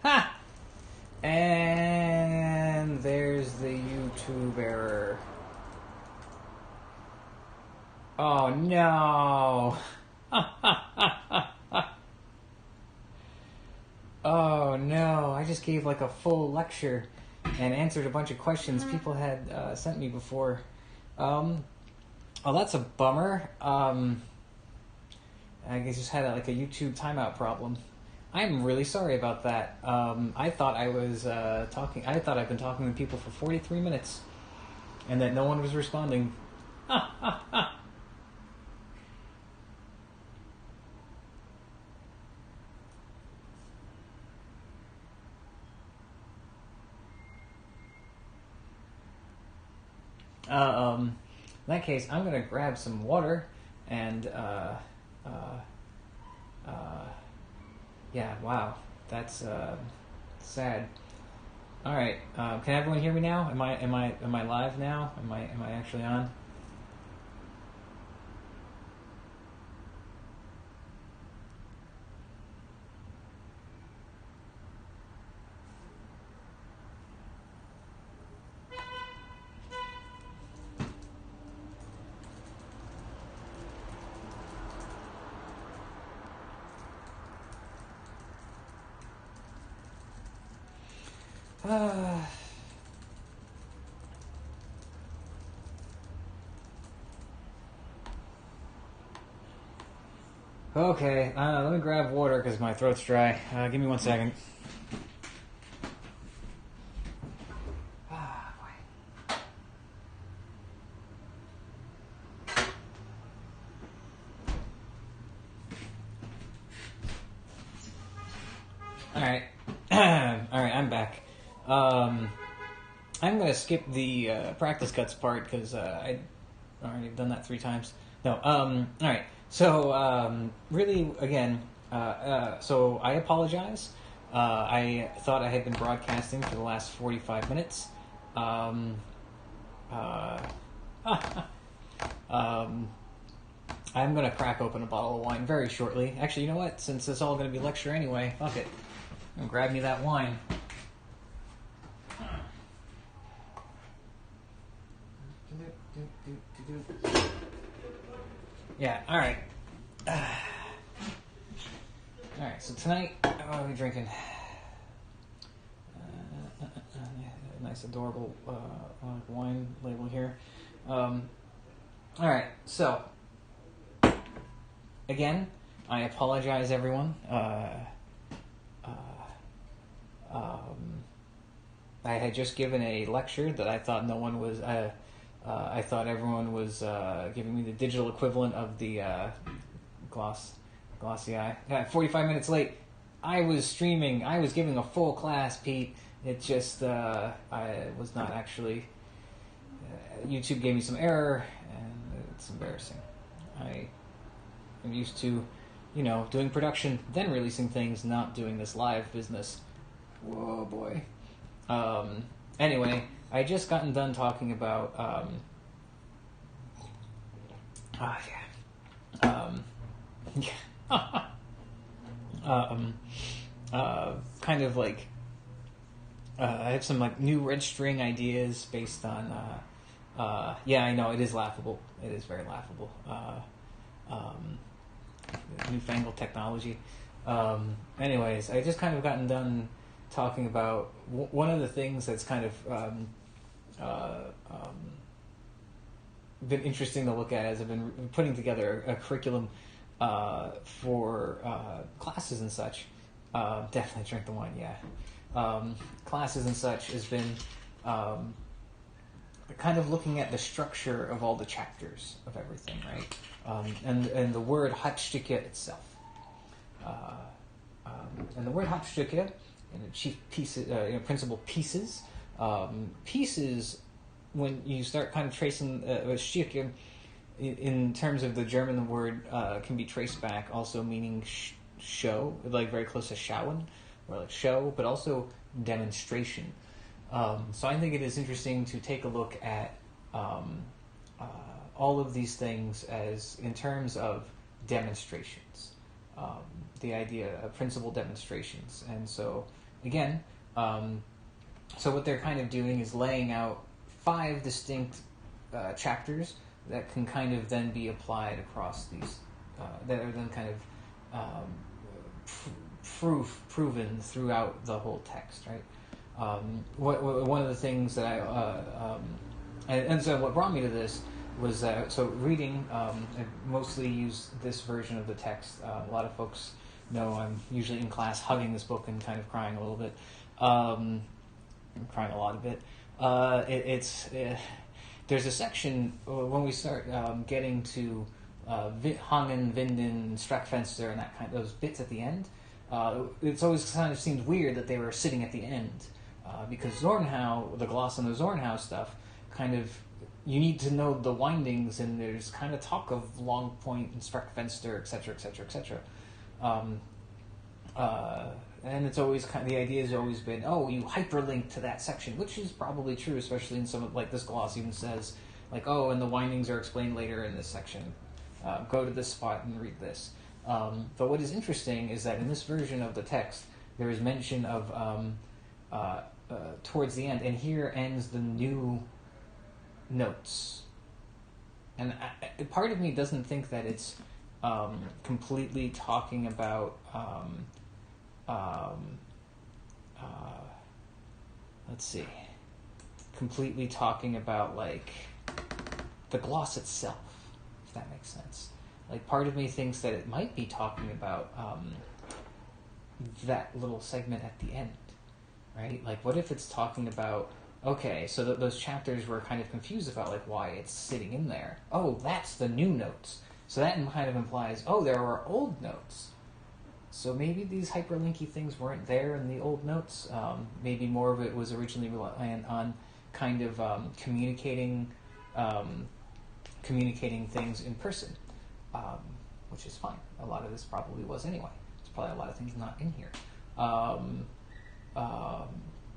Ha! And there's the YouTube error. Oh no! Oh no! I just gave like a full lecture and answered a bunch of questions people had sent me before. Oh, that's a bummer. I just had like a YouTube timeout problem. I'm really sorry about that. I thought I was talking. I thought I've been talking to people for 43 minutes, and that no one was responding. In that case, I'm gonna grab some water, and yeah, wow, that's sad. All right, can everyone hear me now? Am I live now? Am I actually on? Okay, let me grab water because my throat's dry. Give me 1 second. All right, all right, I'm back. I'm gonna skip the practice cuts part because I already done that 3 times. No, all right. So really, again, so I apologize. I thought I had been broadcasting for the last 45 minutes. Um, uh, I'm gonna crack open a bottle of wine very shortly. Actually, you know what? Since it's all gonna be lecture anyway, fuck it. I'm gonna grab me that wine. Yeah, alright. Alright, so tonight, what are we drinking? Nice, adorable wine label here. Alright, so, again, I apologize, everyone. I had just given a lecture that I thought no one was. I thought everyone was giving me the digital equivalent of the glossy eye. 45 minutes late. I was streaming. I was giving a full class, Pete. It just I was not actually. YouTube gave me some error, and it's embarrassing. I am used to, doing production, then releasing things, not doing this live business. Whoa, boy. Anyway, I just gotten done talking about, kind of like, I have some like new registering ideas based on, yeah, I know, it is laughable. It is very laughable. Newfangled technology. Anyways, I just kind of gotten done talking about one of the things that's kind of been interesting to look at as I've been putting together a curriculum for classes and such. Definitely drink the wine, yeah. Classes and such has been kind of looking at the structure of all the chapters of everything, right? And the word Hauptstücke itself. And the word Hauptstücke, and the chief pieces, principal pieces. Pieces, when you start kind of tracing Stücke, in terms of the German, the word can be traced back, also meaning show, like very close to schauen, or like show, but also demonstration. So I think it is interesting to take a look at all of these things as in terms of demonstrations. The idea of principal demonstrations, and so again, so what they're kind of doing is laying out 5 distinct chapters that can kind of then be applied across these, that are then kind of proven throughout the whole text, right? One of the things that and so what brought me to this was so reading. I mostly use this version of the text. A lot of folks know I'm usually in class hugging this book and kind of crying a little bit. I'm crying a lot of it. There's a section when we start getting to Hangen, Winden, Streckfenster, and that kind of those bits at the end. It's always kind of seemed weird that they were sitting at the end because Zornhau, the gloss on the Zornhau stuff, kind of you need to know the windings, and there's kind of talk of long point and Streckfenster, etc., etc., etc. And it's always the idea has always been, oh, you hyperlink to that section, which is probably true, especially in some of like this gloss even says like, oh, and the windings are explained later in this section. Go to this spot and read this. But what is interesting is that in this version of the text, there is mention of towards the end, and here ends the new notes. And part of me doesn't think that it's completely talking about let's see, completely talking about like the gloss itself, if that makes sense. Like part of me thinks that it might be talking about that little segment at the end, right? Like what if it's talking about, okay, so those chapters were kind of confused about like why it's sitting in there. Oh, that's the new notes. So that kind of implies, oh, there were old notes. So maybe these hyperlinky things weren't there in the old notes. Maybe more of it was originally reliant on kind of communicating things in person, which is fine. A lot of this probably was anyway. There's probably a lot of things not in here.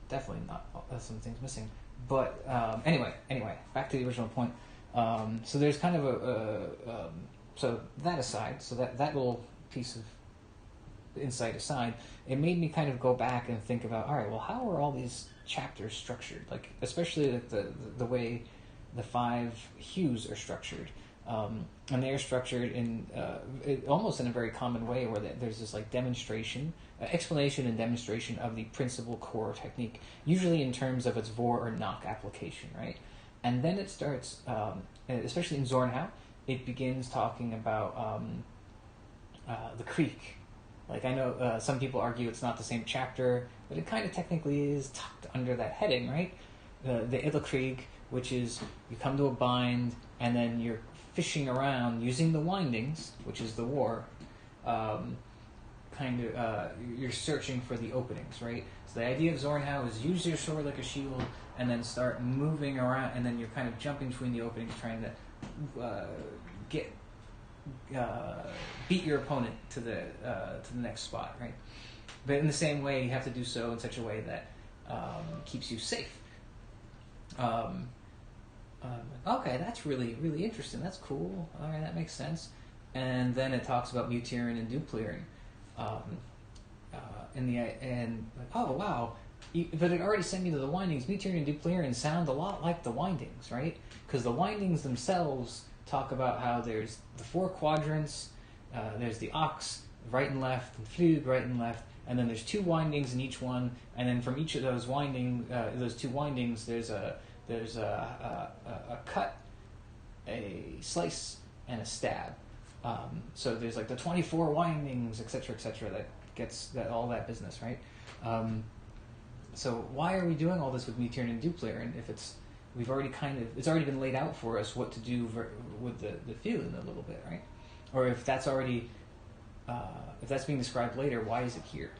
Definitely not some things missing. But anyway, back to the original point. So there's kind of so that aside, so that little piece of insight aside, it made me kind of go back and think about, all right, well, how are all these chapters structured? Like, especially the way the 5 hues are structured. And they are structured in almost in a very common way, where there's this like demonstration, explanation and demonstration of the principal core technique, usually in terms of its vor or knock application, right? And then it starts, especially in Zornhau, it begins talking about the creek. Like I know some people argue it's not the same chapter, but it kind of technically is tucked under that heading, right? The Idlekrieg, which is you come to a bind and then you're fishing around using the windings, which is the war. You're searching for the openings, right? So the idea of Zornhau is use your sword like a shield and then start moving around, and then you're kind of jumping between the openings, trying to beat your opponent to the next spot, right? But in the same way, you have to do so in such a way that keeps you safe. Okay, that's really, really interesting. That's cool. All right, that makes sense. And then it talks about Mutieren and Duplieren. Oh wow, but it already sent me to the windings. Mutieren and Duplieren sound a lot like the windings, right? Because the windings themselves talk about how there's the 4 quadrants, there's the ox, right and left, and flug, right and left, and then there's 2 windings in each one, and then from each of those those 2 windings, there's a cut, a slice, and a stab. So there's like the 24 windings, etc., that gets all that business, right? So why are we doing all this with Mutieren and Duplieren if it's already been laid out for us what to do with the feeling a little bit, right? Or if that's already if that's being described later, why is it here?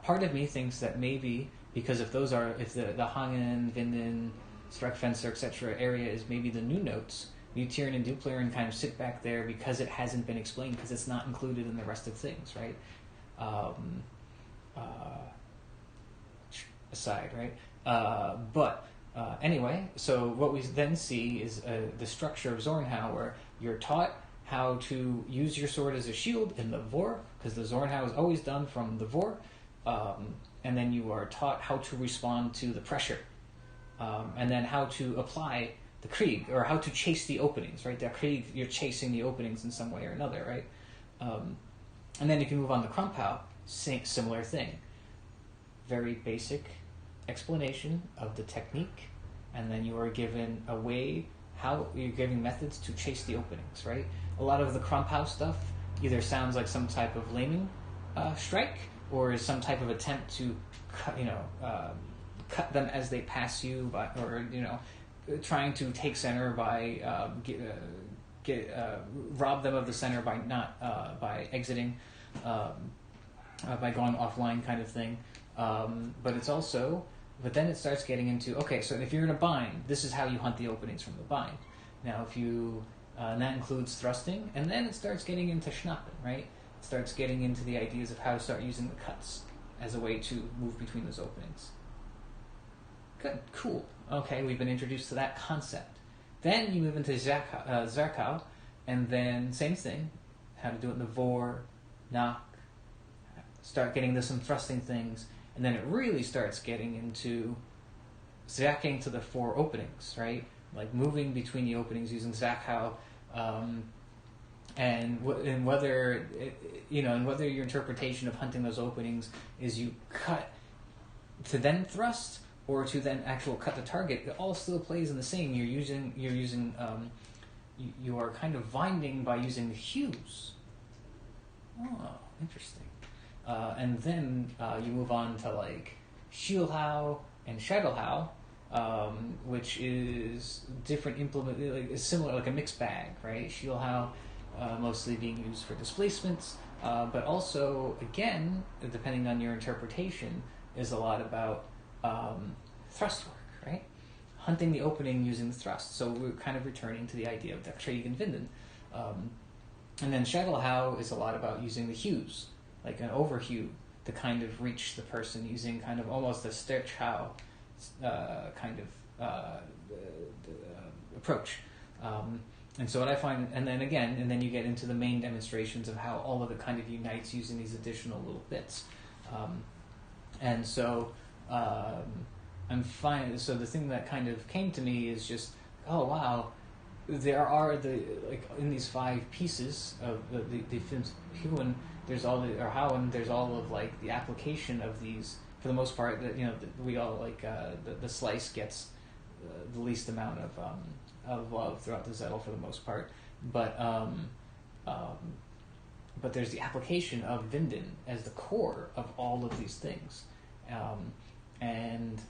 Part of me thinks that maybe because if the Hangen, Winden, Streckfenster, etc. area is maybe the new notes, Mutieren and Duplieren kind of sit back there because it hasn't been explained, because it's not included in the rest of things, right? Aside, right? Anyway, so what we then see is the structure of Zornhau, where you're taught how to use your sword as a shield in the vor, because the Zornhau is always done from the vor. and then you are taught how to respond to the pressure, and then how to apply the Krieg, or how to chase the openings, right? The Krieg, you're chasing the openings in some way or another, right? And then if you move on to Krumpau, similar thing. Very basic explanation of the technique, and then you are given a way, how you're giving methods to chase the openings, right? A lot of the Krumpau stuff either sounds like some type of laming strike, or is some type of attempt to cut them as they pass you, by, or trying to take center by rob them of the center by not by exiting, by going offline, kind of thing. But then it starts getting into, okay, so if you're in a bind, this is how you hunt the openings from the bind. Now, and that includes thrusting, and then it starts getting into schnappen, right? It starts getting into the ideas of how to start using the cuts as a way to move between those openings. Good, cool. Okay, we've been introduced to that concept. Then you move into Zerkau, and then same thing, how to do it in the vor, knock, start getting into some thrusting things, and then it really starts getting into zacking to the 4 openings, right? Like moving between the openings using Zerkau, and whether your interpretation of hunting those openings is you cut to then thrust, or to then cut the target. It all still plays in the same. You are kind of winding by using the hues. Oh, interesting. And then you move on to like Schielhau and Scheitelhau, which is different is similar, like a mixed bag, right? Schielhau mostly being used for displacements, but also, again, depending on your interpretation, is a lot about thrust work, right? Hunting the opening using the thrust. So we're kind of returning to the idea of Krieg and Winden. And then Scheitelhau is a lot about using the hues, like an overhue, to kind of reach the person using kind of almost a Sterchhau kind of approach. And so what I find, and then you get into the main demonstrations of how all of it kind of unites using these additional little bits. And so I'm fine. So the thing that kind of came to me is just, oh wow, there are in these 5 pieces of the films, there's all the, or Howen, there's all of like the application of these, for the most part, that we all like the slice gets the least amount of love throughout the Zettel for the most part, but there's the application of Winden as the core of all of these things, and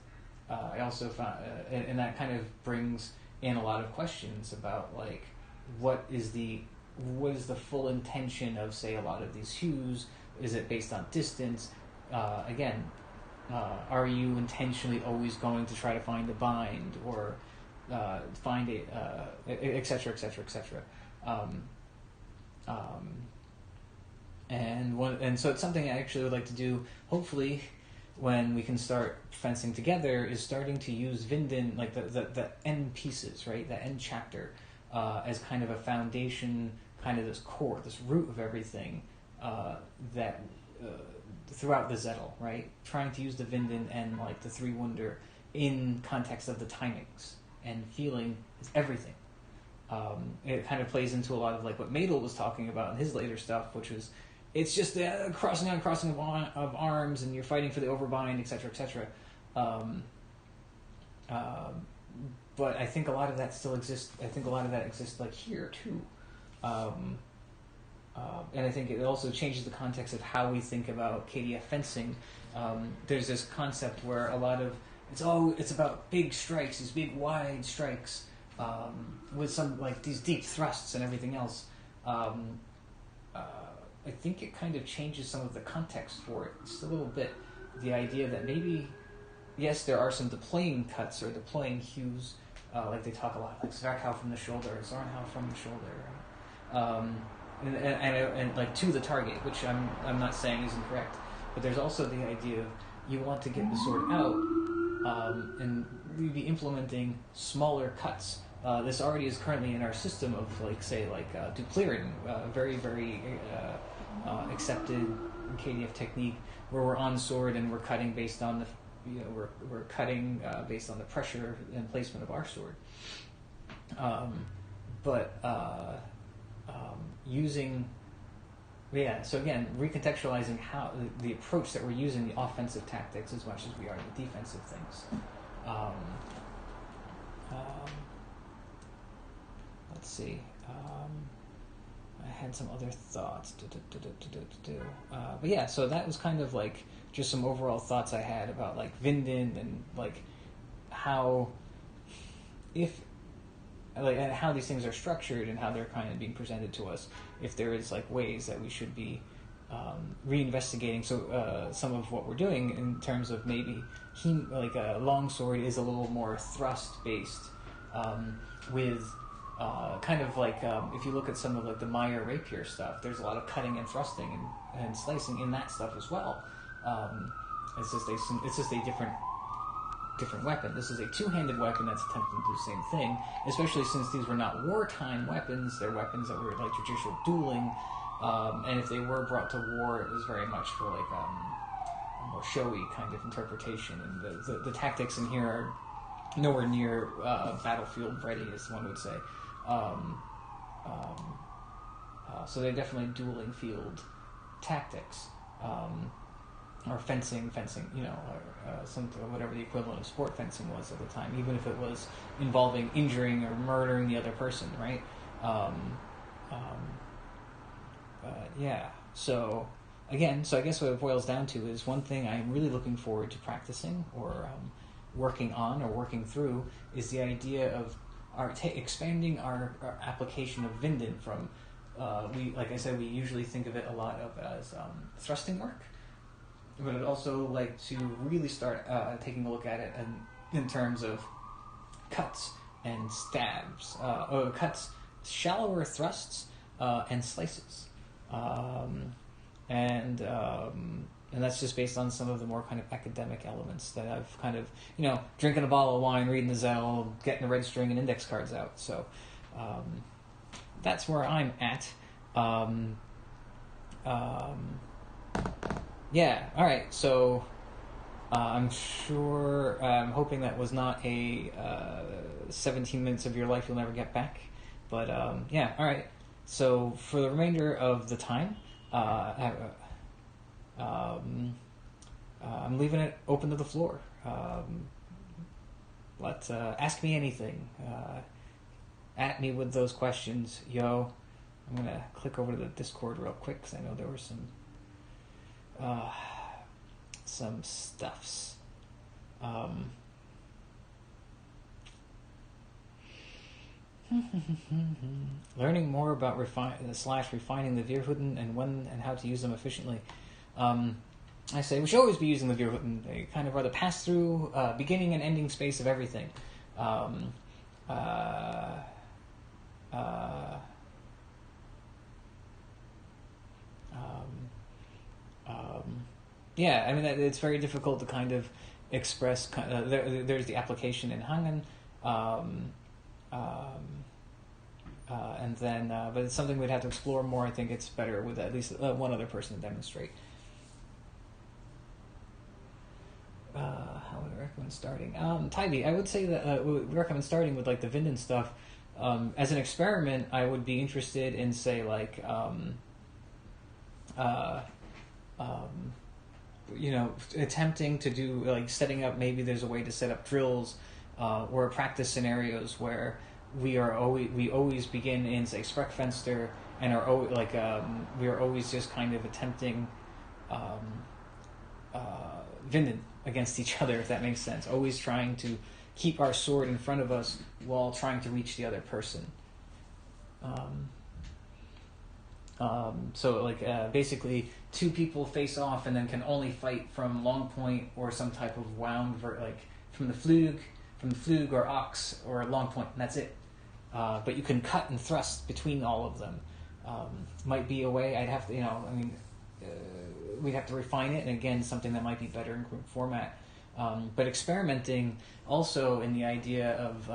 I also found, and that kind of brings in a lot of questions about like what is the full intention of, say, a lot of these hues? Is it based on distance? Again, are you intentionally always going to try to find a bind, or find it, et cetera, et cetera, et cetera. And so it's something I actually would like to do, hopefully, when we can start fencing together, is starting to use Winden, like the end pieces, right? The end chapter, as kind of a foundation, kind of this core, this root of everything, that throughout the Zettel, right? Trying to use the Winden and like the 3 Wunder in context of the timings, and feeling is everything. It kind of plays into a lot of like what Madel was talking about in his later stuff, which was, it's just the crossing of arms, and you're fighting for the overbind, etc., etc. But I think a lot of that still exists. I think a lot of that exists like here too. And I think it also changes the context of how we think about KDF fencing. There's this concept where a lot of it's about big strikes, these big wide strikes, with some like these deep thrusts and everything else. I think it kind of changes some of the context for it just a little bit. The idea that maybe, yes, there are some deploying cuts or deploying hues, like they talk a lot, like Zerkau from the shoulder, Zornhau from the shoulder, and like to the target, which I'm not saying is incorrect, but there's also the idea of you want to get the sword out, and we'd be implementing smaller cuts. This already is currently in our system of, like, say, like Duplirin, very, very accepted KDF technique, where we're on sword and we're cutting based on the, we're cutting based on the pressure and placement of our sword. Using, so again, recontextualizing how the approach that we're using, the offensive tactics as much as we are the defensive things. Let's see. I had some other thoughts. But yeah, so that was kind of like just some overall thoughts I had about like Vinden and like how and how these things are structured and how they're kind of being presented to us. If there is like ways that we should be reinvestigating some of what we're doing in terms of maybe like a longsword is a little more thrust based with kind of like if you look at some of like the Meyer rapier stuff, there's a lot of cutting and thrusting and slicing in that stuff as well. It's just a different weapon. This is a two-handed weapon that's attempting to do the same thing, especially since these were not wartime weapons. They're weapons that were like traditional dueling, and if they were brought to war, it was very much for like a more showy kind of interpretation, and the tactics in here are nowhere near battlefield ready, as one would say. So they're definitely dueling field tactics. Or fencing, or something, whatever the equivalent of sport fencing was at the time, even if it was involving injuring or murdering the other person, right? So I guess what it boils down to is one thing I'm really looking forward to practicing or working on or working through is the idea of expanding our application of Vinden from, like I said, we usually think of it a lot of as thrusting work. But I'd also like to really start taking a look at it in terms of cuts and stabs, cuts, shallower thrusts, and slices, and that's just based on some of the more kind of academic elements that I've kind of, drinking a bottle of wine, reading the Zell, getting the red string and index cards out. So that's where I'm at. Yeah, all right, so I'm hoping that was not a 17 minutes of your life you'll never get back. But yeah, all right. So for the remainder of the time, I'm leaving it open to the floor. Ask me anything. At me with those questions, yo. I'm going to click over to the Discord real quick because I know there were some stuffs. Learning more about refining the Wehrhütten and when and how to use them efficiently. I say we should always be using the Wehrhütten. They kind of are the pass-through, beginning and ending space of everything. Yeah, I mean, it's very difficult to kind of express. There's the application in Hangen, and then, but it's something we'd have to explore more. I think it's better with at least one other person to demonstrate. How would I recommend starting? Tybee, I would say that we recommend starting with like the Vinden stuff. As an experiment, I would be interested in, say, like, attempting to do, like, setting up, maybe there's a way to set up drills or practice scenarios where we always begin in, say, Sprechfenster and we are always just kind of attempting Vinden against each other, if that makes sense. Always trying to keep our sword in front of us while trying to reach the other person. Basically, two people face off and then can only fight from long point or some type of wound, from the flug or ox or long point, and that's it. But you can cut and thrust between all of them. Might be a way. I'd have to, we'd have to refine it, and again, something that might be better in group format. But experimenting also in the idea of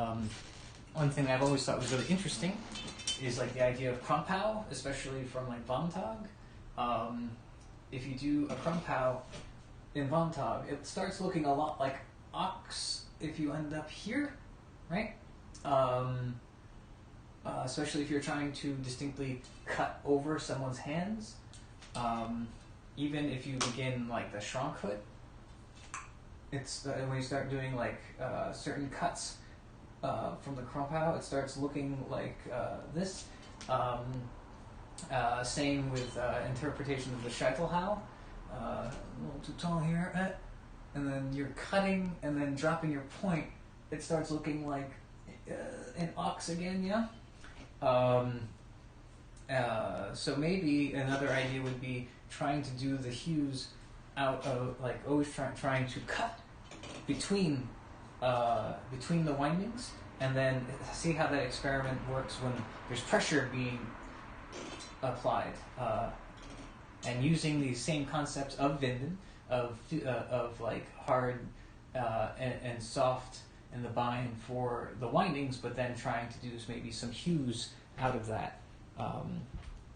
one thing that I've always thought was really interesting is like the idea of Krampau, especially from like Wontag, if you do a Krumpau in Vontag, it starts looking a lot like ox if you end up here, right? Especially if you're trying to distinctly cut over someone's hands. Even if you begin like the Schrankhut, it's when you start doing like certain cuts from the Krumpau, it starts looking like this. Same with interpretation of the Scheitelhau. A little too tall here. And then you're cutting and then dropping your point. It starts looking like an ox again, yeah? So maybe another idea would be trying to do the hues out of, like, always trying to cut between the windings, and then see how that experiment works when there's pressure being applied, and using these same concepts of Winden, of like hard and soft in the bind for the windings, but then trying to do maybe some hues out of that.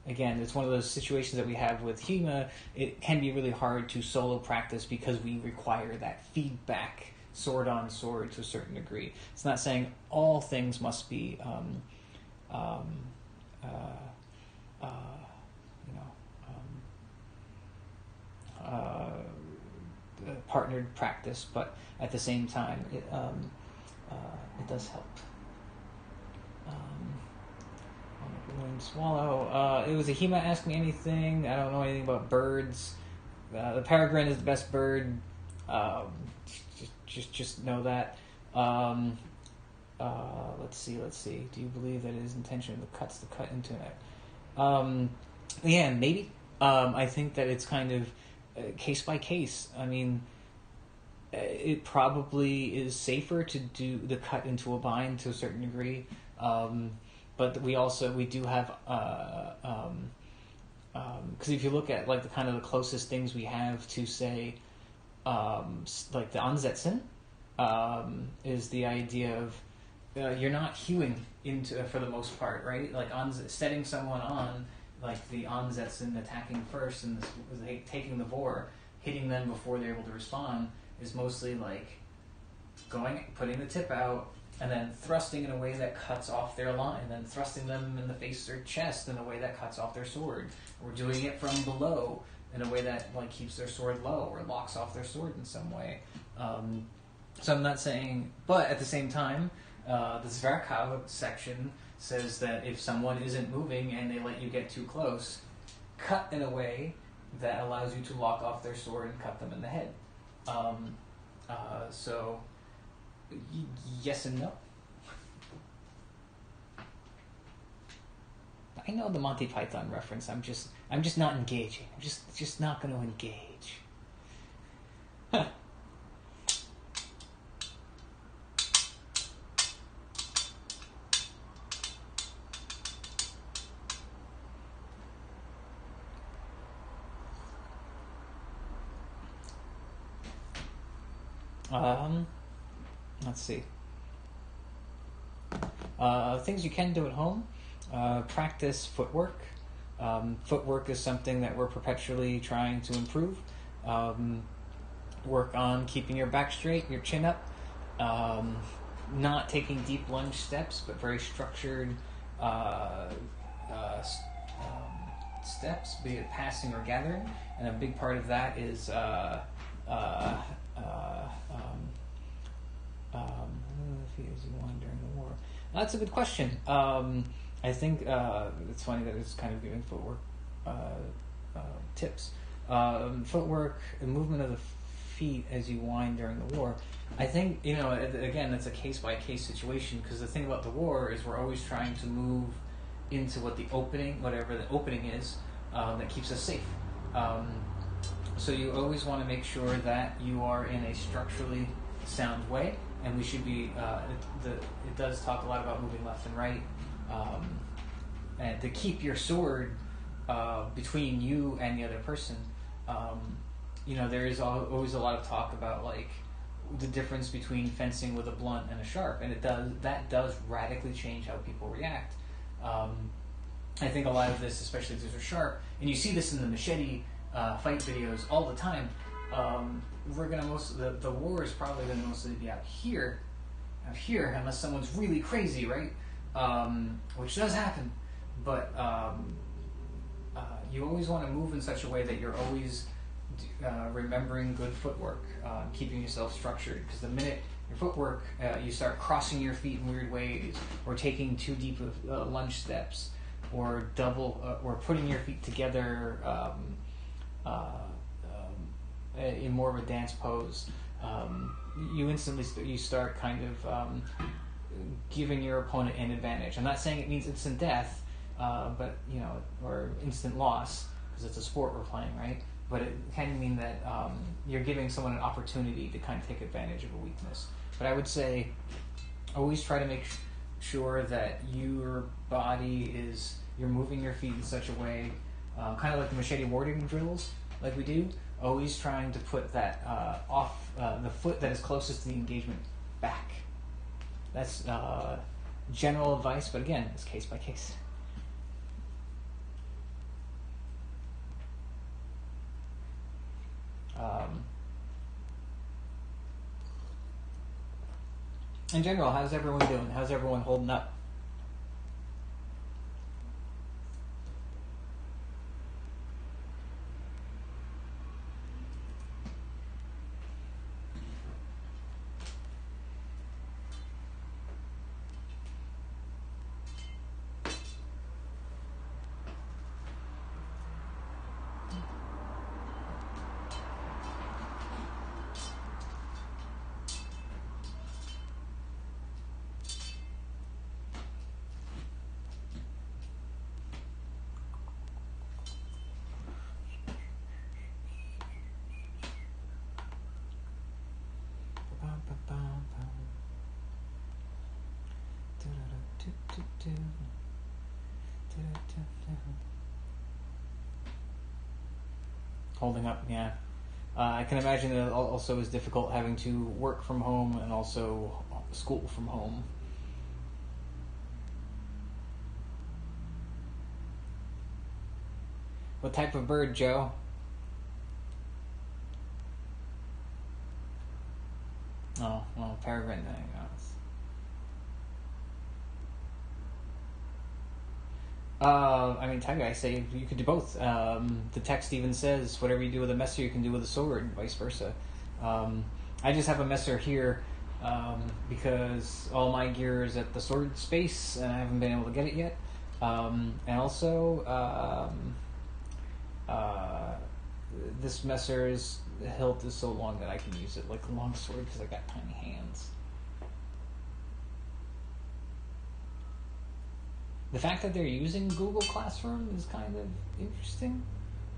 Again, it's one of those situations that we have with HEMA. It can be really hard to solo practice because we require that feedback, sword on sword, to a certain degree. It's not saying all things must be partnered practice, but at the same time, it does help. Swallow. It was a HEMA Ask Me Anything. I don't know anything about birds. The peregrine is the best bird. Just know that. Let's see. Do you believe that it is intention the cuts to cut into it? Yeah, maybe. I think that it's kind of case by case. I mean, it probably is safer to do the cut into a bind to a certain degree. But we do have because if you look at like the closest things we have to say like the Ansetzen is the idea of you're not hewing into for the most part, right? Like setting someone on, like the Ansetzen, attacking first and taking the vor, hitting them before they're able to respond, is mostly like putting the tip out, and then thrusting in a way that cuts off their line, and then thrusting them in the face or chest in a way that cuts off their sword, or doing it from below in a way that like keeps their sword low or locks off their sword in some way. So I'm not saying, but at the same time, the Zwerchhau section says that if someone isn't moving and they let you get too close, cut in a way that allows you to lock off their sword and cut them in the head. So yes and no. I know the Monty Python reference. I'm just not engaging. I'm just not going to engage. Huh. Let's see. Things you can do at home. Practice footwork. Footwork is something that we're perpetually trying to improve. Work on keeping your back straight, your chin up, not taking deep lunge steps, but very structured steps, be it passing or gathering. And a big part of that is as you won during the war? That's a good question. I think it's funny that it's kind of giving footwork tips. Footwork and movement of the feet as you wind during the war. I think, again, it's a case-by-case situation, because the thing about the war is we're always trying to move into whatever the opening is, that keeps us safe. So you always want to make sure that you are in a structurally sound way, and we should be, it does talk a lot about moving left and right, and to keep your sword between you and the other person. There is always a lot of talk about like the difference between fencing with a blunt and a sharp, and that does radically change how people react. I think a lot of this, especially if these are sharp, and you see this in the machete fight videos all the time. We're gonna the war is probably gonna mostly be out here, unless someone's really crazy, right? Which does happen, but you always want to move in such a way that you're always remembering good footwork, keeping yourself structured. Because the minute your footwork, you start crossing your feet in weird ways, or taking too deep of lunge steps, or or putting your feet together in more of a dance pose, you instantly you start kind of giving your opponent an advantage. I'm not saying it means instant death, but or instant loss, because it's a sport we're playing, right? But it can mean that you're giving someone an opportunity to kind of take advantage of a weakness. But I would say always try to make sure that your body you're moving your feet in such a way, kind of like the machete warding drills, like we do. Always trying to put that off the foot that is closest to the engagement back. That's general advice, but again, it's case by case. In general, how's everyone doing? How's everyone holding up? Holding up, yeah. I can imagine that it also is difficult having to work from home and also school from home. What type of bird, Joe? Oh, well, peregrine thing. I mean, Tiger, I say you could do both. The text even says, whatever you do with a messer, you can do with a sword, and vice versa. I just have a messer here because all my gear is at the sword space, and I haven't been able to get it yet. And also, this messer's hilt is so long that I can use it like a long sword because I got tiny hands. The fact that they're using Google Classroom is kind of interesting.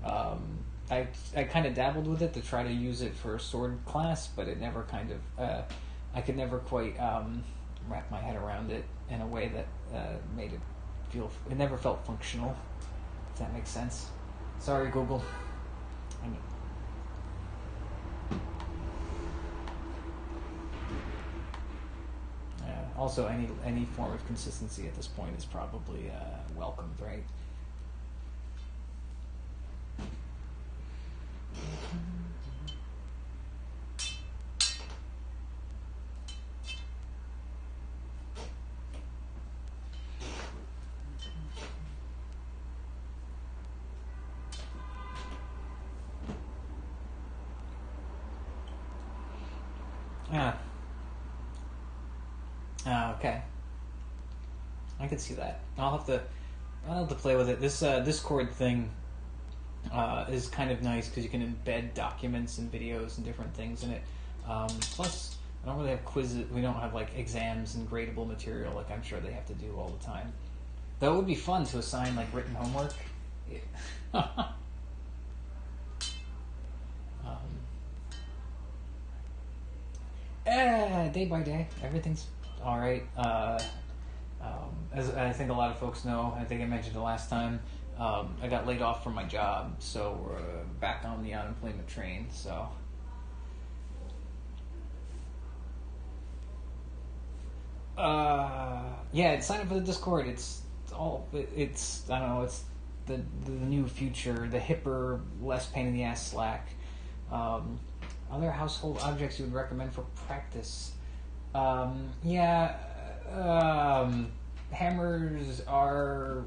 I kind of dabbled with it to try to use it for a sword class, but it never kind of I could never quite wrap my head around it in a way that made it feel. It never felt functional. If that makes sense. Sorry, Google. I mean. Also, any form of consistency at this point is probably welcomed, right? Yeah. Okay. I can see that. I'll have to play with it. This Discord thing is kind of nice because you can embed documents and videos and different things in it. Plus, I don't really have quizzes. We don't have like exams and gradable material like I'm sure they have to do all the time. Though it would be fun to assign like written homework. Yeah. Day by day, everything's all right. As I think a lot of folks know, I think I mentioned the last time, I got laid off from my job, so we're back on the unemployment train. So, yeah, sign up for the Discord. It's it's I don't know, it's the new future, the hipper, less pain in the ass slack. Other household objects you would recommend for practice? Yeah, hammers are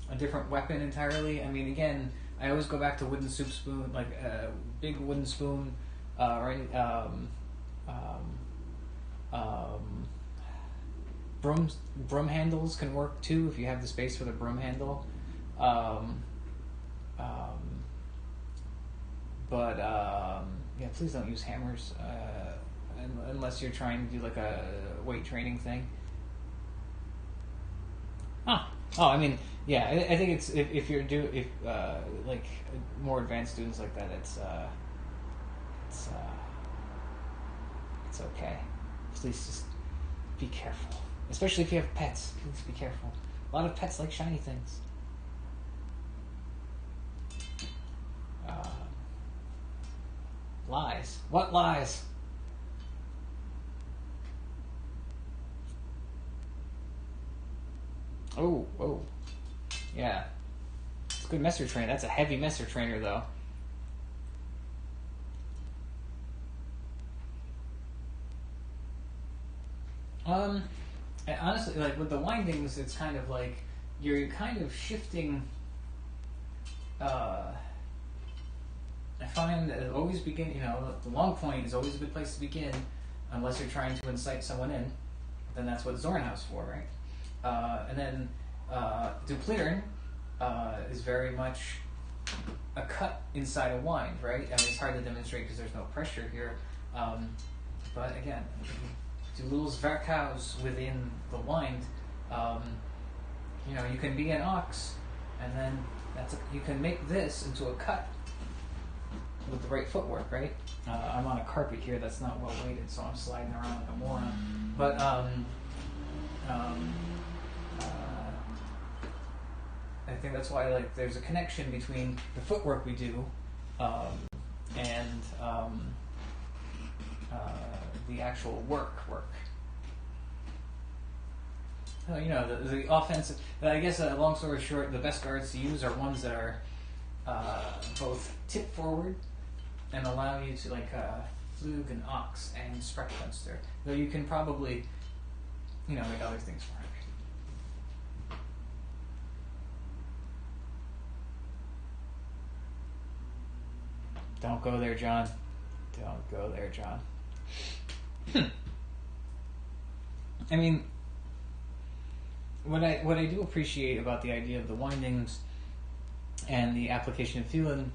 a different weapon entirely. I mean, again, I always go back to wooden soup spoon, like a big wooden spoon, right? Broom handles can work too if you have the space for the broom handle. Yeah, please don't use hammers unless you're trying to do like a weight training thing. I mean, yeah, I think it's if you're like more advanced students like that, it's okay. Please just be careful, especially if you have pets. Please be careful. A lot of pets like shiny things. Lies. What lies? Oh, yeah. It's a good messer trainer. That's a heavy messer trainer, though. And honestly, like with the windings, it's kind of like you're kind of shifting. I find that it always begin. The long point is always a good place to begin, unless you're trying to incite someone in. Then that's what Zornhouse for, right? And then Duplirin is very much a cut inside a wind, right? I mean, it's hard to demonstrate because there's no pressure here. But again, do little Zwerkhaus within the wind. You can be an ox, and then you can make this into a cut with the right footwork, right? I'm on a carpet here that's not well weighted, so I'm sliding around like a moron. But I think that's why there's a connection between the footwork we do and the actual work. The offensive. I guess, long story short, the best guards to use are ones that are both tip forward and allow you to Flug and Ox and Spreckfenster. Though you can probably, make other things work. Don't go there, John. Don't go there, John. I mean, what I do appreciate about the idea of the windings and the application of feeling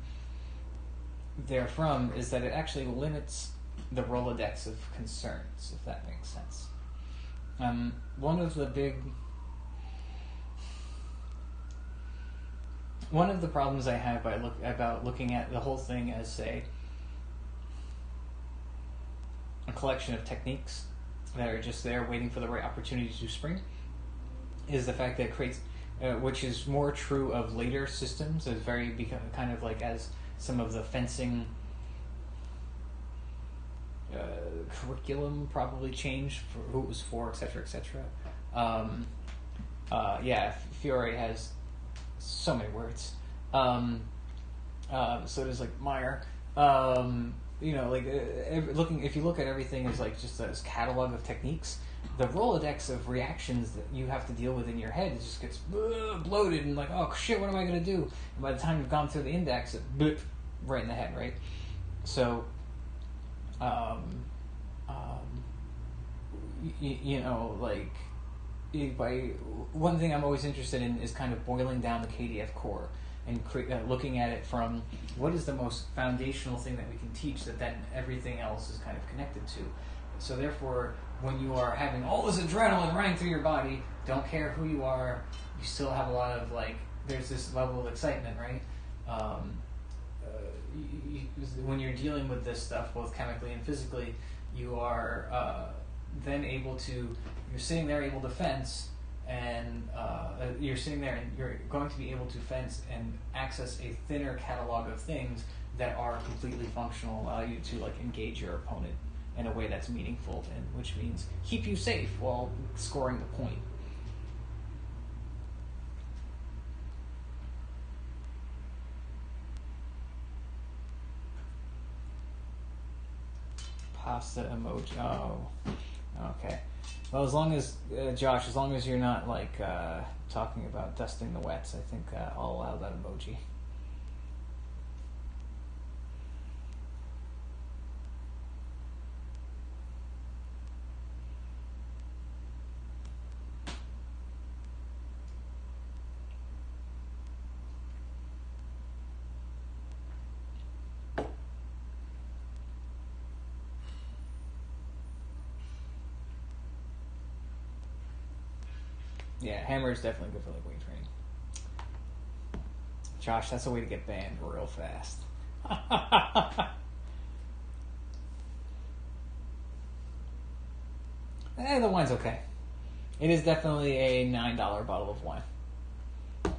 therefrom is that it actually limits the Rolodex of concerns, if that makes sense. One of the problems I have about looking at the whole thing as, say, a collection of techniques that are just there waiting for the right opportunity to spring is the fact that it creates, which is more true of later systems, as kind of like as some of the fencing curriculum probably changed for who it was for, etc., etc. Fiore has so many words. So does Meyer. If you look at everything as just this catalog of techniques, the Rolodex of reactions that you have to deal with in your head just gets bloated and oh shit, what am I going to do? And by the time you've gone through the index, it right in the head, right? So, one thing I'm always interested in is kind of boiling down the KDF core and looking at it from what is the most foundational thing that we can teach that then everything else is kind of connected to. So therefore, when you are having all this adrenaline running through your body, don't care who you are, you still have a lot of there's this level of excitement, right? When you're dealing with this stuff, both chemically and physically, you are then you're sitting there able to fence, and you're sitting there and you're going to be able to fence and access a thinner catalog of things that are completely functional, allow you to engage your opponent in a way that's meaningful, and which means keep you safe while scoring the point. Pasta emoji. Oh, okay. Well, as long as Josh, as long as you're not like talking about dusting the wets, I think I'll allow that emoji. Yeah, hammer is definitely good for like weight training. Josh, that's a way to get banned real fast. The wine's okay. It is definitely a $9 bottle of wine.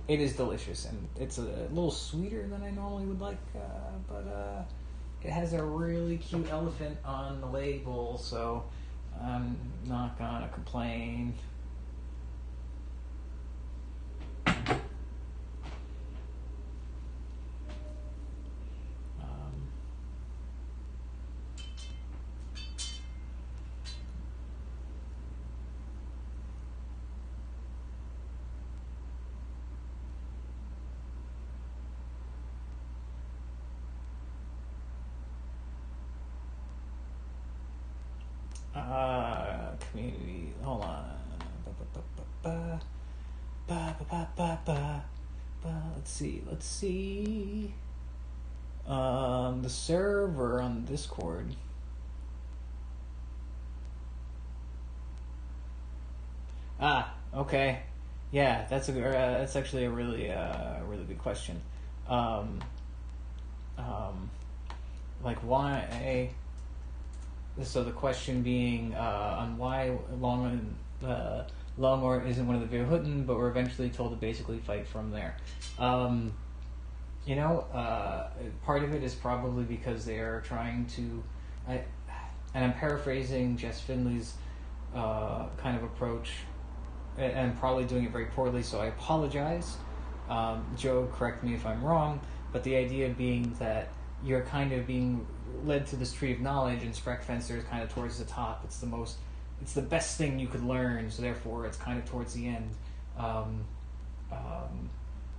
It is delicious, and it's a little sweeter than I normally would like, but it has a really cute elephant on the label, so I'm not gonna complain. Community. Hold on. Let's see. The server on Discord. Okay. Yeah, that's actually a really good question. Like why? So the question being on why Longor isn't one of the Virhuten, but we're eventually told to basically fight from there. Part of it is probably because they are trying to, and I'm paraphrasing Jess Finley's kind of approach, and probably doing it very poorly, so I apologize. Joe, correct me if I'm wrong, but the idea being that you're kind of being led to this tree of knowledge, and Spreckfenster is kind of towards the top. It's the best thing you could learn, so therefore it's kind of towards the end.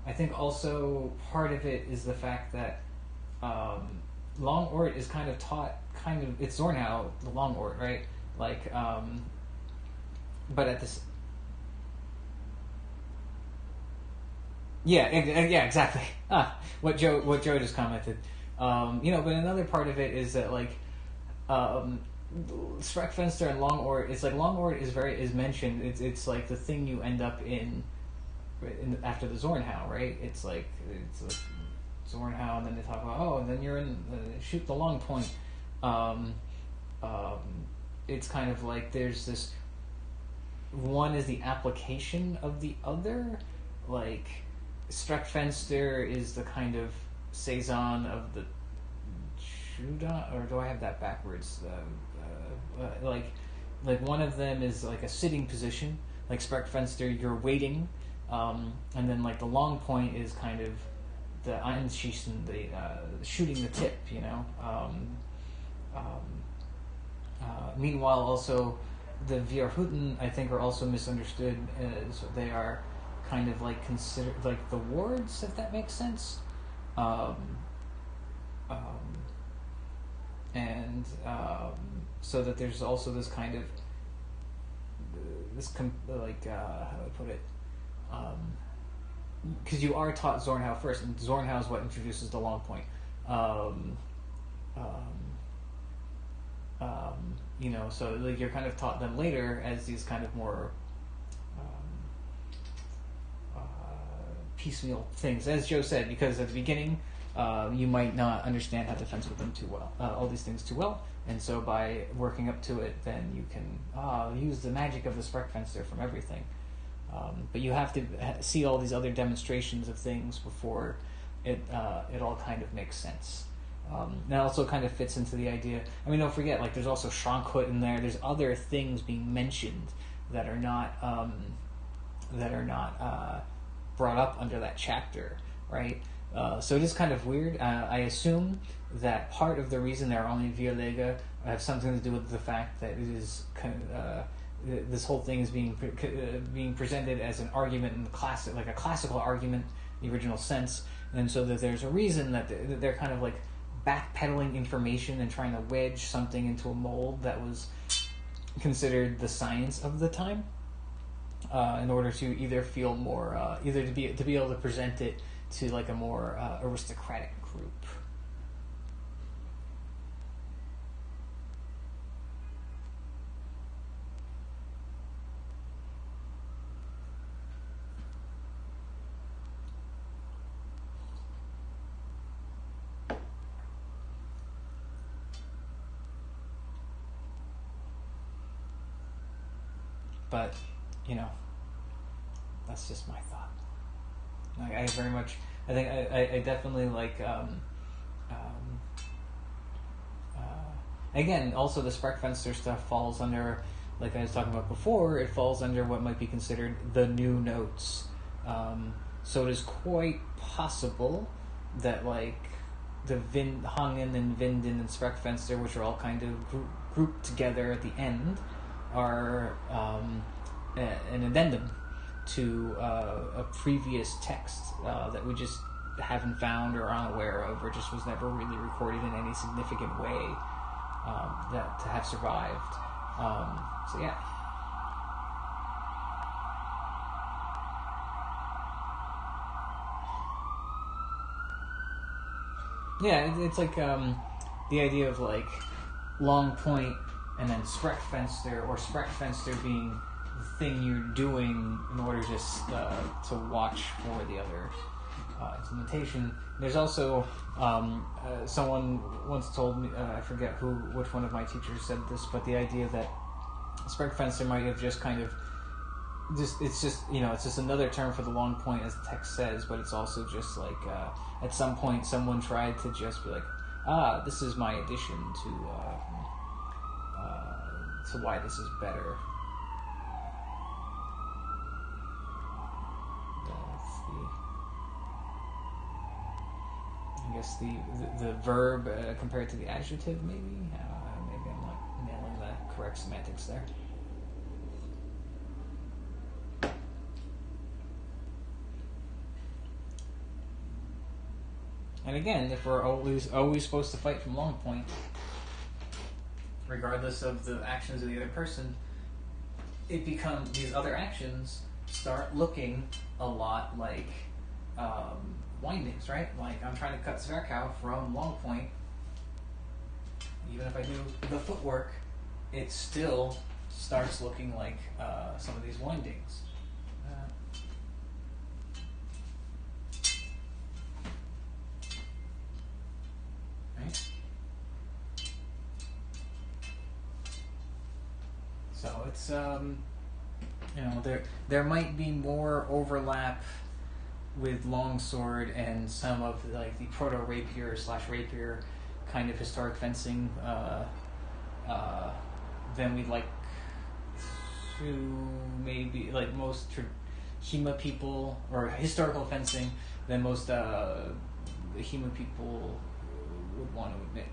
I think also part of it is the fact that Long Ort is kind of taught, it's Zornhau, the Long Ort, right? Like, but at this... Yeah, exactly. What Joe just commented. But another part of it is that like Spreckfenster and Longort, it's like Longort is mentioned. It's like the thing you end up in after the Zornhau, right? It's like Zornhau, and then they talk about and then you're in shoot the long point. It's kind of like there's this one is the application of the other, like Spreckfenster is the kind of Saison of the Juda, or do I have that backwards? Like one of them is like a sitting position, like Spreckfenster, you're waiting, and then like the long point is kind of the Einschießen, the shooting the tip, Meanwhile, also the Virhuten, I think, are also misunderstood as they are kind of like considered like the wards, if that makes sense. So that there's also this kind of how do I put it? Because you are taught Zornhau first, and Zornhau is what introduces the long point. So like you're kind of taught them later as these kind of more piecemeal things, as Joe said, because at the beginning you might not understand how to fence with them too well, all these things too well, and so by working up to it, then you can use the magic of the Spreckfenster from everything. But you have to see all these other demonstrations of things before it all kind of makes sense. that also kind of fits into the idea. I mean, don't forget, like, there's also Shronkhood in there. There's other things being mentioned that are not brought up under that chapter, right? So it is kind of weird. I assume that part of the reason there are only Via Lega have something to do with the fact that it is this whole thing is being presented as an argument in the classic, like a classical argument, in the original sense, and so that there's a reason that they're kind of like backpedaling information and trying to wedge something into a mold that was considered the science of the time, in order to either feel more, either to be able to present it to like a more aristocratic group. But, you know, that's just my thought. I very much, I think I definitely like, again, also the Spreckfenster stuff falls under, like I was talking about before, it falls under what might be considered the new notes. So it is quite possible that, like, the Hangen and Vinden and Spreckfenster, which are all kind of grouped together at the end, are an addendum to a previous text that we just haven't found or aren't aware of, or just was never really recorded in any significant way that to have survived. So yeah. Yeah, it's like the idea of like long point and then Spreckfenster, or Spreckfenster being the thing you're doing in order just to watch for the other implementation. There's also someone once told me, I forget which one of my teachers said this, but the idea that Spreckfenster might have just kind of it's just another term for the long point, as the text says, but it's also just like at some point someone tried to just be like, this is my addition to why this is better. I guess the verb compared to the adjective, maybe. Maybe I'm not nailing the correct semantics there. And again, if we're always supposed to fight from long point, regardless of the actions of the other person, it becomes, these other actions start looking a lot like windings, right? Like, I'm trying to cut Zwerkow from long point. Even if I do the footwork, it still starts looking like some of these windings. Right? So it's there might be more overlap with longsword and some of like the proto-rapier / rapier kind of historic fencing than we'd like to, maybe like most HEMA people, or historical fencing than most HEMA people would want to admit.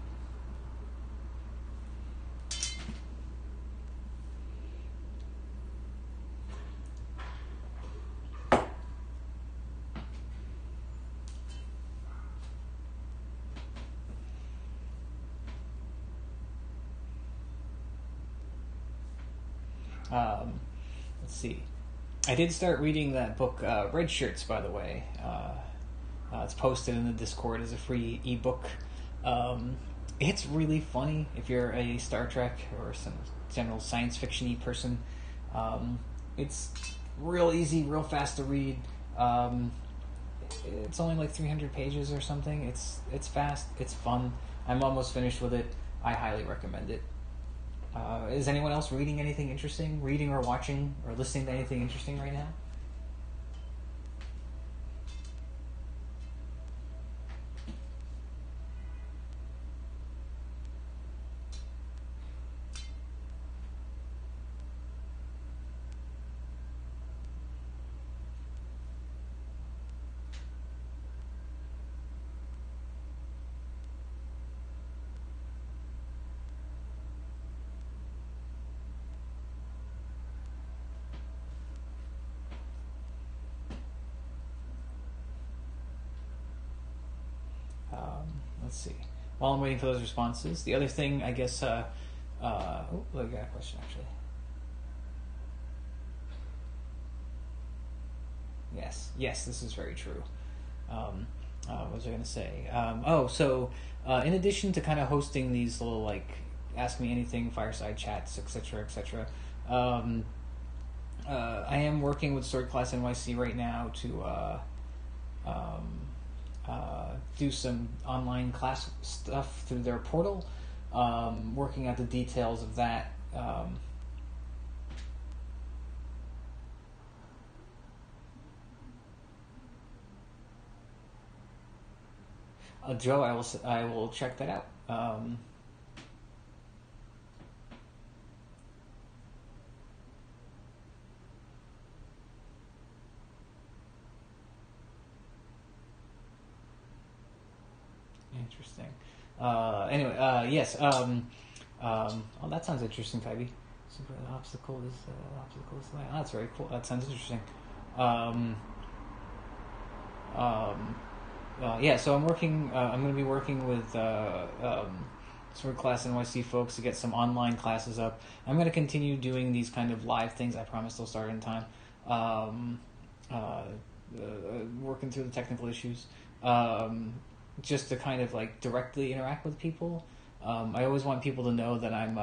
Let's see. I did start reading that book, Red Shirts, by the way. It's posted in the Discord as a free ebook. It's really funny if you're a Star Trek or some general science fiction-y person. It's real easy, real fast to read. It's only like 300 pages or something. It's fast. It's fun. I'm almost finished with it. I highly recommend it. Is anyone else reading anything interesting? Reading or watching or listening to anything interesting right now? let's see. While I'm waiting for those responses, the other thing, I guess, I got a question actually. Yes, this is very true. What was I going to say? In addition to kind of hosting these little, like, Ask Me Anything, fireside chats, etc., etc., I am working with Sword Class NYC right now to do some online class stuff through their portal, working out the details of that. Joe, I will check that out. Interesting. Yes. Oh, that sounds interesting, Tybee. Super obstacle is land. Oh, that's very cool. That sounds interesting. So I'm working. I'm going to be working with Sword Class NYC folks to get some online classes up. I'm going to continue doing these kind of live things. I promise they'll start in time. Working through the technical issues. Just to kind of like directly interact with people. I always want people to know that I'm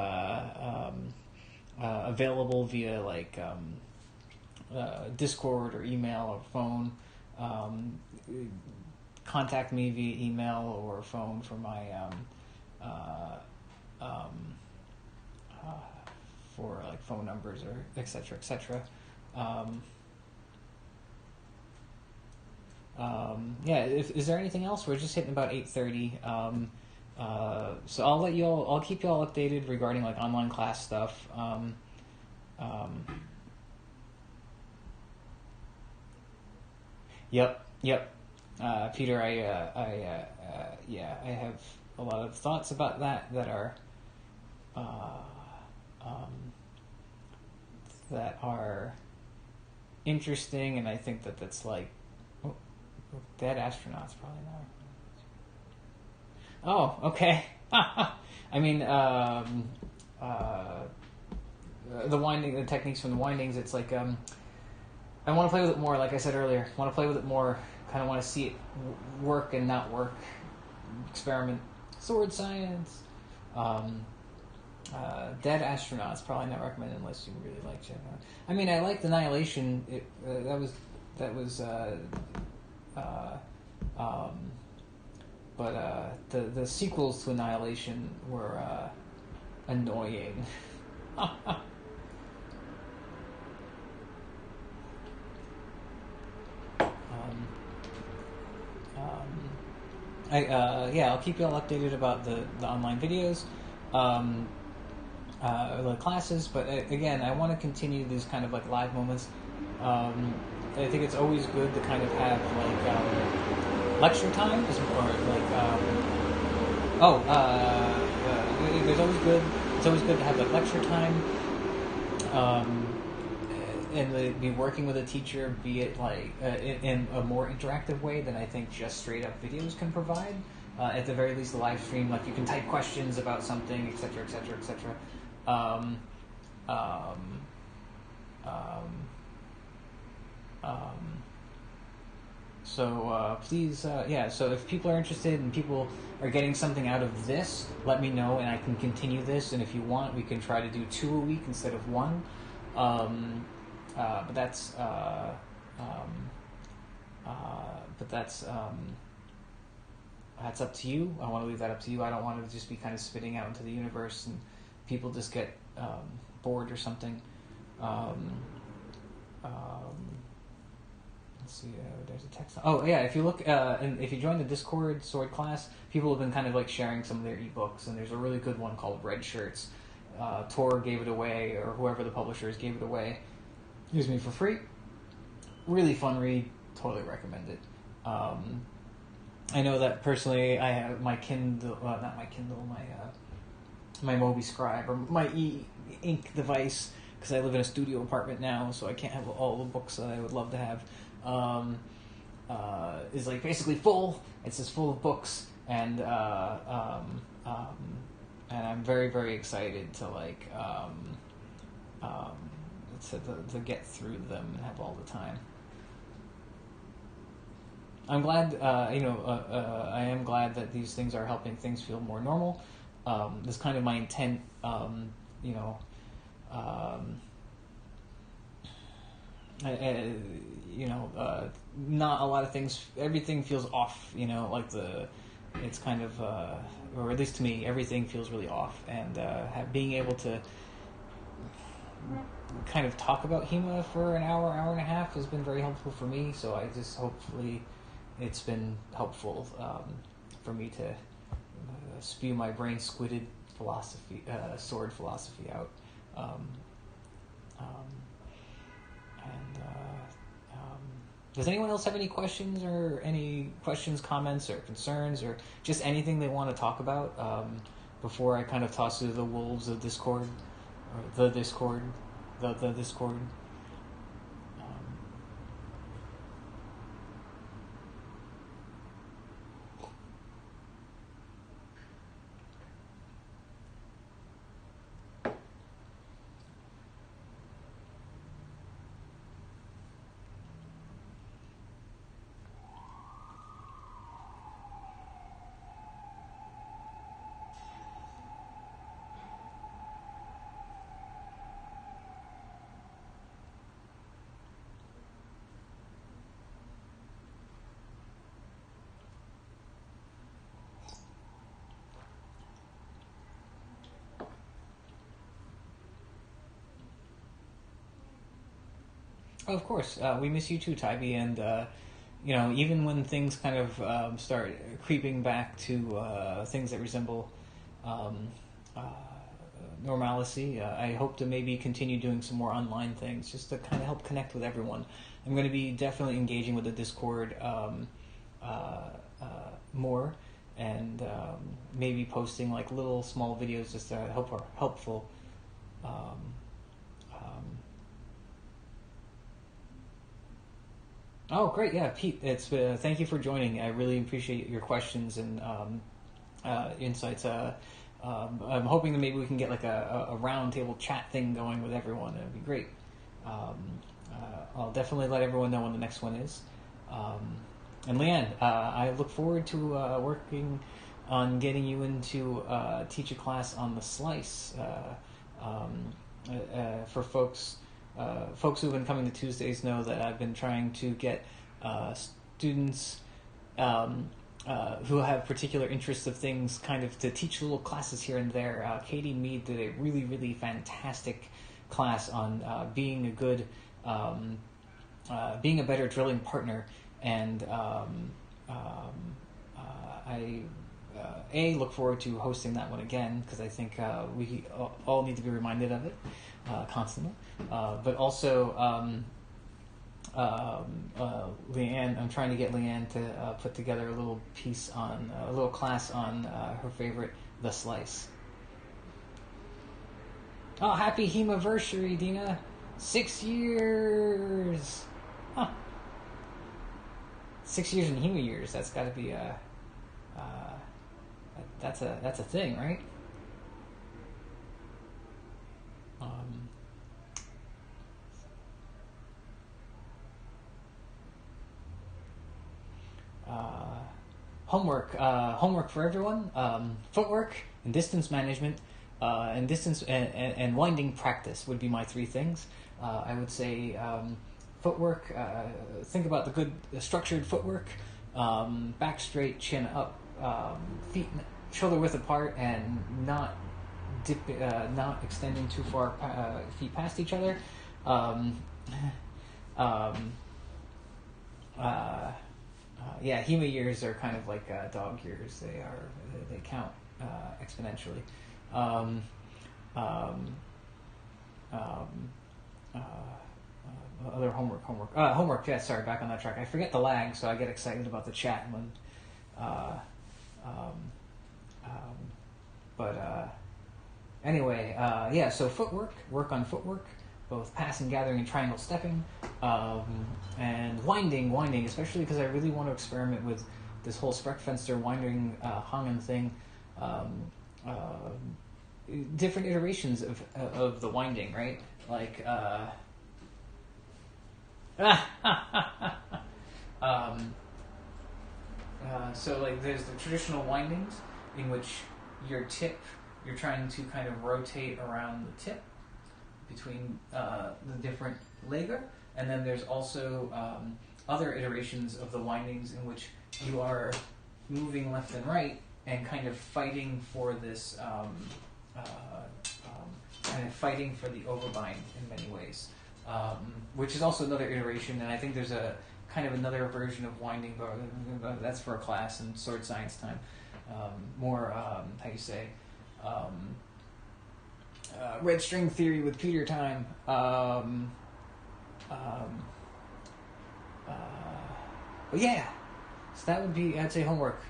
available via like Discord or email or phone. Contact me via email or phone for my for like phone numbers or etc. etc. Is there anything else? We're just hitting about 8:30. So I'll keep you all updated regarding like online class stuff. Yep. Peter, I have a lot of thoughts about that are interesting, and I think that's like dead astronauts probably not. Oh, okay. I mean, the techniques from the windings. It's like I want to play with it more. Like I said earlier, I want to play with it more. Kind of want to see it work and not work. Experiment. Sword science. Dead astronauts probably not recommended unless you really like checking out. I mean, I liked Annihilation. But the sequels to Annihilation were annoying. I'll keep you all updated about the online videos, the classes. But again, I want to continue these kind of like live moments. I think it's always good to kind of have like lecture time, or like there's always good. It's always good to have like lecture time. And be working with a teacher, be it like in a more interactive way than I think just straight up videos can provide. At the very least, the live stream, like you can type questions about something, etc., etc., etc. So please, so if people are interested and people are getting something out of this, let me know and I can continue this. And if you want, we can try to do 2 a week instead of 1. But that's up to you. I want to leave that up to you. I don't want to just be kind of spitting out into the universe and people just get bored or something. Let's see. There's a text. Oh yeah, if you look and if you join the Discord Sword Class, people have been kind of like sharing some of their ebooks, and there's a really good one called Red Shirts. Tor gave it away, or whoever the publishers gave it away. Excuse me, for free. Really fun read. Totally recommend it. I know that personally, I have my Kindle, not my Kindle, my Moby Scribe or my e-ink device, because I live in a studio apartment now, so I can't have all the books that I would love to have. Is like basically full. It's just full of books, and and I'm very, very excited to um, to get through them and have all the time. I'm glad, I am glad that these things are helping things feel more normal. That's kind of my intent, not a lot of things, everything feels off, it's kind of, or at least to me, everything feels really off. And being able to kind of talk about HEMA for an hour and a half has been very helpful for me. So I just hopefully it's been helpful for me to spew my brain squidded sword philosophy out. Does anyone else have any questions comments, or concerns, or just anything they want to talk about before I kind of toss to the wolves of Discord, or the Discord? Oh, of course, we miss you too, Tybee, and even when things kind of start creeping back to things that resemble normalcy, I hope to maybe continue doing some more online things just to kind of help connect with everyone. I'm going to be definitely engaging with the Discord more, and maybe posting like little small videos just to helpful. Oh, great! Yeah, Pete, it's thank you for joining. I really appreciate your questions and insights. I'm hoping that maybe we can get like a round table chat thing going with everyone. It'd be great. I'll definitely let everyone know when the next one is. And Leanne, I look forward to working on getting you into teach a class on the slice for folks. Folks who've been coming to Tuesdays know that I've been trying to get students who have particular interests of things kind of to teach little classes here and there. Katie Mead did a really, really fantastic class on being a good, being a better drilling partner. And I look forward to hosting that one again, because I think we all need to be reminded of it constantly. But also, Leanne, I'm trying to get Leanne to put together a little class on her favorite, The Slice. Oh, happy HEMA-versary, Dina! 6 years! Huh. 6 years in HEMA years. That's got to be that's a thing, right? Homework for everyone. Footwork and distance management, and distance and winding practice would be my 3 things. I would say footwork. Think about the good structured footwork. Back straight, chin up, feet shoulder width apart, and not extending too far, feet past each other. HEMA years are kind of like dog years. They count exponentially. Other homework. Yeah, sorry, back on that track. I forget the lag, so I get excited about the chat when. Anyway, so work on footwork, both passing, gathering, and triangle stepping, and winding, especially because I really want to experiment with this whole Sprechfenster winding Hangen thing. Different iterations of the winding, right? Like, so like there's the traditional windings in which you're trying to kind of rotate around the tip between the different lega, and then there's also other iterations of the windings in which you are moving left and right and kind of fighting for this, kind of fighting for the overbind in many ways, which is also another iteration. And I think there's a kind of another version of winding, but that's for a class in sword science time. More, how you say, red string theory with Peter time. But yeah, so that would be, I'd say, homework.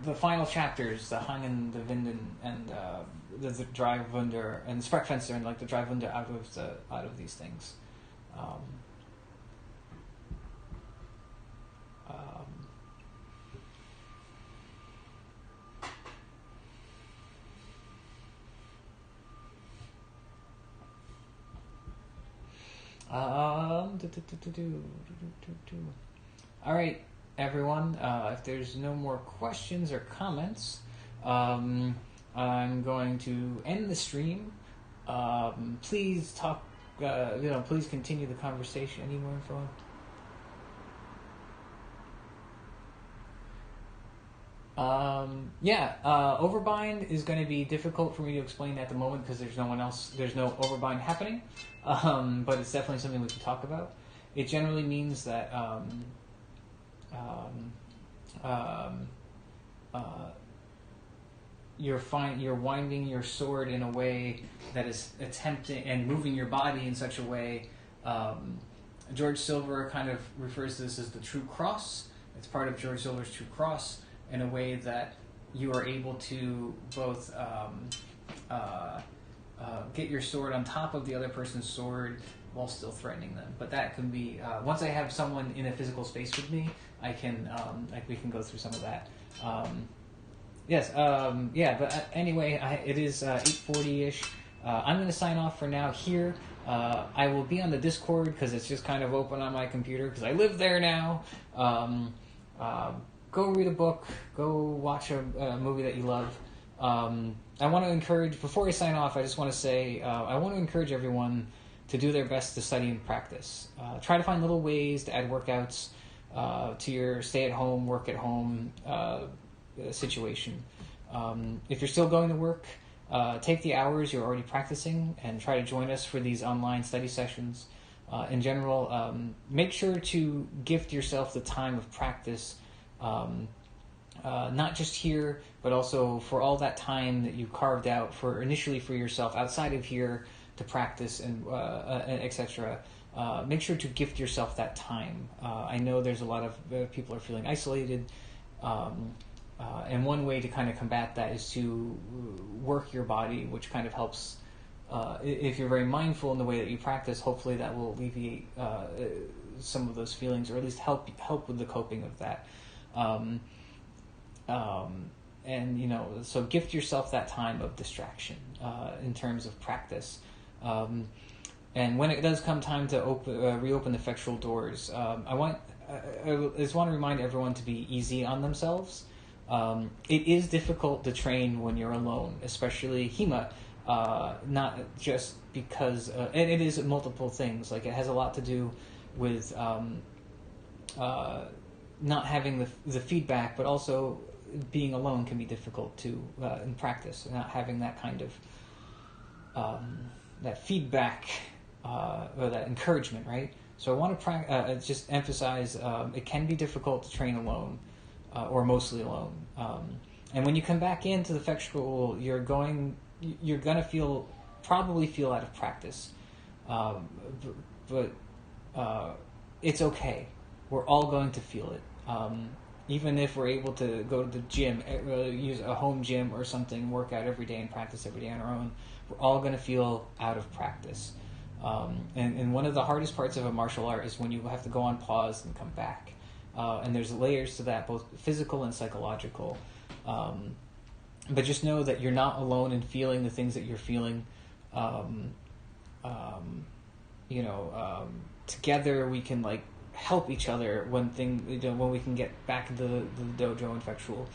The final chapters, the Hangen, the Winden, and the Dreiwunder, and the Sprechfenster, and like the Dreiwunder out of these things. All right, everyone. If there's no more questions or comments, I'm going to end the stream. Please talk. Please continue the conversation. Any more info? Overbind is going to be difficult for me to explain at the moment because there's no overbind happening, but it's definitely something we can talk about. It generally means that you're winding your sword in a way that is attempting and moving your body in such a way. George Silver kind of refers to this as the true cross. It's part of George Silver's true cross, in a way that you are able to both get your sword on top of the other person's sword while still threatening them. But that can be, once I have someone in a physical space with me, I can, we can go through some of that. But anyway, it is 8:40-ish. I'm going to sign off for now here. I will be on the Discord because it's just kind of open on my computer because I live there now. Go read a book. Go watch a movie that you love. I want to encourage, before I sign off, I just want to say I want to encourage everyone to do their best to study and practice. Try to find little ways to add workouts to your stay-at-home, work-at-home situation. If you're still going to work, take the hours you're already practicing and try to join us for these online study sessions. In general, make sure to gift yourself the time of practice, not just here, but also for all that time that you carved out initially for yourself outside of here to practice and etc. Make sure to gift yourself that time. I know there's a lot of people are feeling isolated, and one way to kind of combat that is to work your body, which kind of helps. If you're very mindful in the way that you practice, hopefully that will alleviate some of those feelings, or at least help with the coping of that. So gift yourself that time of distraction in terms of practice. And when it does come time to reopen the effectual doors, I just want to remind everyone to be easy on themselves. It is difficult to train when you're alone, especially HEMA. Not just because, and it is multiple things. Like it has a lot to do with not having the feedback, but also being alone can be difficult too in practice. Not having that kind of that feedback or that encouragement, right? So I want to just emphasize it can be difficult to train alone or mostly alone. And when you come back into the effectual, you're gonna probably feel out of practice, but it's okay. We're all going to feel it. Even if we're able to go to the gym, use a home gym or something, work out every day and practice every day on our own, we're all going to feel out of practice. And one of the hardest parts of a martial art is when you have to go on pause and come back. and there's layers to that, both physical and psychological. But just know that you're not alone in feeling the things that you're feeling. Together we can like help each other when we can get back into the dojo and Effectual,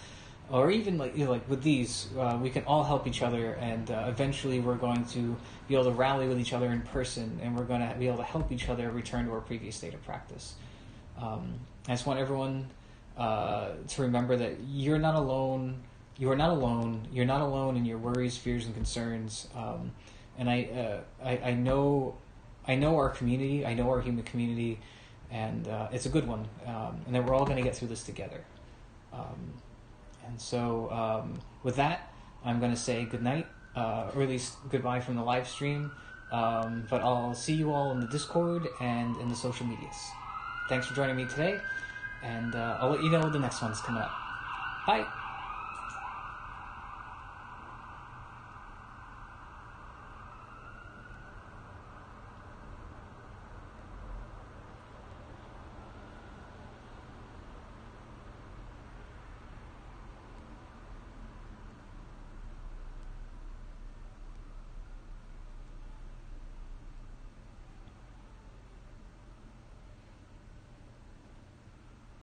or even like with these, we can all help each other, and eventually we're going to be able to rally with each other in person, and we're going to be able to help each other return to our previous state of practice. I just want everyone to remember that you're not alone. You are not alone. You're not alone in your worries, fears, and concerns. And I know our community. I know our human community, and it's a good one. And that we're all going to get through this together. And so with that, I'm going to say good night, or at least goodbye from the live stream. But I'll see you all in the Discord and in the social medias. Thanks for joining me today, and I'll let you know when the next one's coming up. Bye!